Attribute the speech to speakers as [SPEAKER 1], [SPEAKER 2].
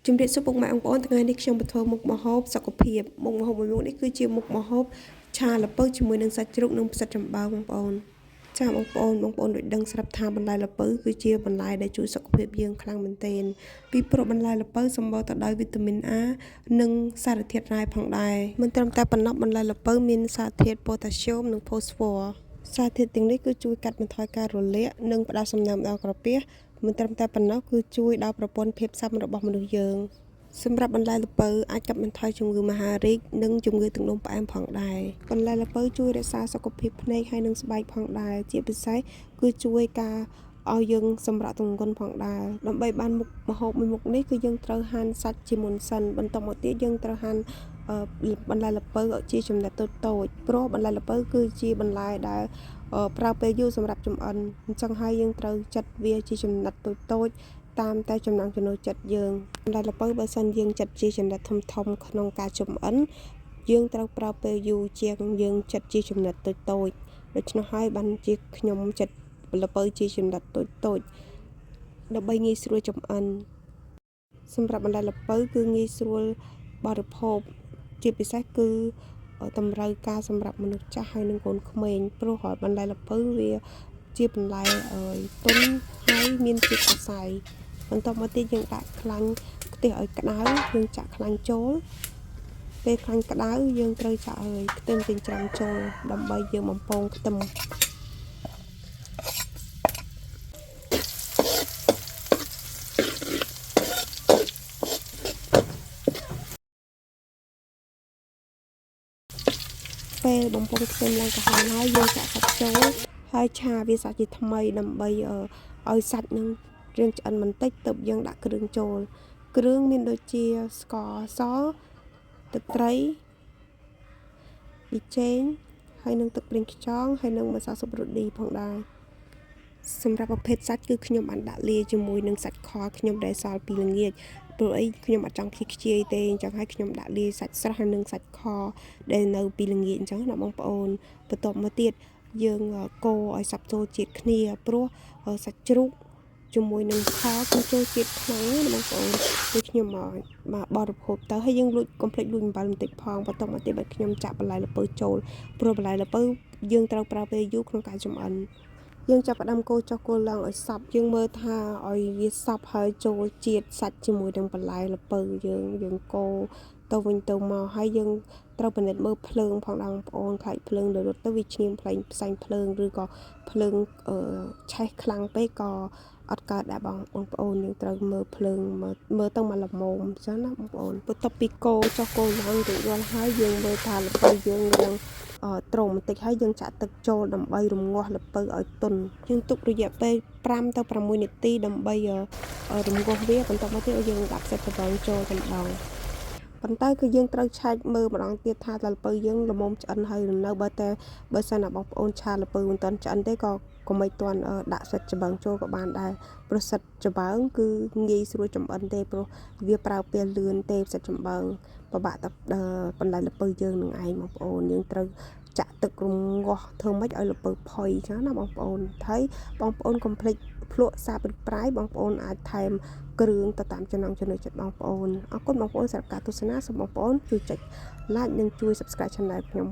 [SPEAKER 1] ជំរាបសួរពុកម៉ែបងប្អូនថ្ងៃនេះខ្ញុំបន្តធ្វើមុខម្ហូបសុខភាពមុខម្ហូបមួយមុខនេះគឺជាមុខម្ហូបឆាល្ពៅជាមួយនឹងសាច់ជ្រូកនិងផ្សិតចំបើងបងប្អូនចាបងប្អូនដូចដឹងស្រាប់ថាបន្លែល្ពៅគឺជាបន្លែដែលជួយសុខភាពយើងខ្លាំងមែនទែនពីព្រោះបន្លែល្ពៅសម្បូរទៅដោយវីតាមីន A និងសារធាតុរ៉ែផងដែរមិនត្រឹមតែប៉ុណ្ណោះបន្លែល្ពៅមានសារធាតុប៉ូតាស្យូមនិងផូស្វ័រសារធាតុទាំងនេះគឺជួយកាត់បន្ថយការរលាកនិងផ្ដល់សំណើមដល់ក្រពះមិនត្រឹមតែប៉ុណ្ណោះគឺជួយដល់ប្រព័ន្ធភាពស៊ាំរបស់មនុស្សយើងសម្រាប់បន្លែល្ពៅអាចកាត់បន្ថយជំងឺមហារីកនិងជំងឺទឹកនោមផ្អែមផងដែរបន្លែល្ពៅជួយរក្សាសុខភាពភ្នែកហើយនិងស្បែកផងដែរជាពិសេសគឺជួយការឲ្យយើងសម្រាកទម្ងន់ផងដែរដើម្បីបានមុខម្ហូបមួយមុខនេះគឺយើងត្រូវហាន់សាច់ជាមុនសិនបន្ទាប់មកទៀតយើងត្រូវហាន់បន្លែល្ពៅឲ្យជាចំណិតតូចៗព្រោះបន្លែល្ពៅគឺជាបន្លែដែលប្រើពេលយូរសម្រាប់ចម្អិនអញ្ចឹងហើយយើងត្រូវចិតវាជាចំណិតតូចៗតាមតែចំណង់ចំណូលចិត្តយើងបន្លែល្ពៅបើសិនយើងចិតជាចំណិតធំៗក្នុងការចម្អិនយើងត្រូវប្រើពេលយូរជាងយើងចិតជាចំណិតតូចៗដូច្នោះហើយបានជាខ្ញុំចិតល្ពៅជាចំណិតតូចៗដើម្បីងាយស្រួលចម្អិនសម្រាប់បន្លែល្ពៅគឺងាយស្រួលបរិភោគជាពិសេសគឺតម្រូវការសម្រាប់មនុស្សចាស់ហើយនិងកូនក្មេងព្រោះបន្លែល្ពៅវាជាបន្លែទុនហើយមានជាតិសរសៃបន្ទាប់មកទៀតយើងដាក់ខ្លាញ់ខ្ទះឲ្យក្តៅយើងចាក់ខ្លាញ់ចូលពេលខ្លាញ់ក្តៅយើងត្រូវចាក់ខ្ទឹមចិញ្ច្រាំចូលដើម្បីយើងបំពងខ្ទឹមពេលបំពងខ្ទឹមឡើងក្រហមហើយយើងចាក់សាច់ចូលហើយឆាវាសាច់ជាថ្មីដើម្បីឲ្យសាច់នឹងរៀងឆ្អិនបន្តិចទើបយើងដាក់គ្រឿងចូលគ្រឿងមានដូចជាស្ករសទឹកត្រីប៊ីចេងហើយនឹងទឹកប្រេងខ្យងហើយនឹងម្សៅស៊ុបរ៉ូឌីផងដែរសម្រាប់ប្រភេទសាច់គឺខ្ញុំបានដាក់លាយជាមួយនឹងសាច់ខខ្ញុំដែលសល់ពីល្ងាចព្រោះអីខ្ញុំអត់ចង់ខ្ជិះទេអញ្ចឹងហើយខ្ញុំដាក់លាយសាច់ស្រស់ហើយនឹងសាច់ខដែលនៅពីល្ងាចអញ្ចឹងណាបងប្អូនបន្ទាប់មកទៀតយើងកូរឲ្យសព្វចូលជាតិគ្នាព្រោះសាច់ជ្រូកជាមួយនឹងខគឺចូលជាតិខ្លាំងណាបងប្អូនដូចខ្ញុំមកបរិភោគទៅហើយយើងលួចកុំភ្លេចលួចអំបិលបន្តិចផងបន្ទាប់មកទៀតបើខ្ញុំចាក់បន្លែល្ពៅចូលព្រោះបន្លែល្ពៅយើងត្រូវប្រើពេលយូរក្នុងការចម្អិនយើងចាប់ផ្ដើមកូរចុះកូរឡើងឲ្យសព្វយើងមើលថាឲ្យវាសព្វហើយចូលជាតិសាច់ជាមួយនឹងបន្លែល្ពៅយើងកូរទៅវិញទៅមកហើយយើងត្រូវពិនិត្យមើលភ្លើងផងបងប្អូនខ្លាចភ្លើងលើរត់ទៅវាឈាមផ្សែងភ្លើងឬក៏ភ្លើងឆេះខ្លាំងពេកក៏អត់កើតដែរបងប្អូនយើងត្រូវមើលភ្លើងមើលទៅមកល្មមអញ្ចឹងណាបងប្អូនបន្ទាប់ពីកូរចុះកូរឡើងរួចរាល់ហើយយើងមើលថាល្ពៅយើងរាងត្រង់បន្តិចហើយយើងចាក់ទឹកចូលដើម្បីរំងាស់ល្ពៅឲ្យទន់យើងទុករយៈពេល5ទៅ6នាទីដើម្បីរំងាស់វាបន្ទាប់មកទៀតយើងដាក់ផ្សិតត្រងចូលតែម្ដងប៉ុន្តែគឺយើងត្រូវឆែកមើលម្ដងទៀតថាល្ពៅយើងល្មមឆ្អិនហើយឬនៅបើសិនណាបងប្អូនឆាល្ពៅមិនទាន់ឆ្អិនទេក៏កុំឲ្យទាន់ដាក់ផ្សិតច្បើងចូលក៏បានដែរព្រោះផ្សិតច្បើងគឺងាយស្រួលចម្អិនទេព្រោះវាប្រើពេលលឿនទេផ្សិតច្បើងពិបាកតែបន្លែល្ពៅយើងនឹងឯងបងប្អូនយើងត្រូវចាក់ទឹករំងាស់ធ្វើម៉េចឲ្យល្ពៅផុយចឹងណាបងប្អូនហើយបងប្អូនកុំភ្លេចភ្លក់សាបឬប្រៃបងប្អូនអាចថែមគ្រឿងទៅតាមចំណង់ចំណូលចិត្តបងប្អូនអរគុណបងប្អូនសម្រាប់ការទស្សនាសូមបងប្អូនជួយចុច like និងជួយ subscribe channel ខ្ញុំ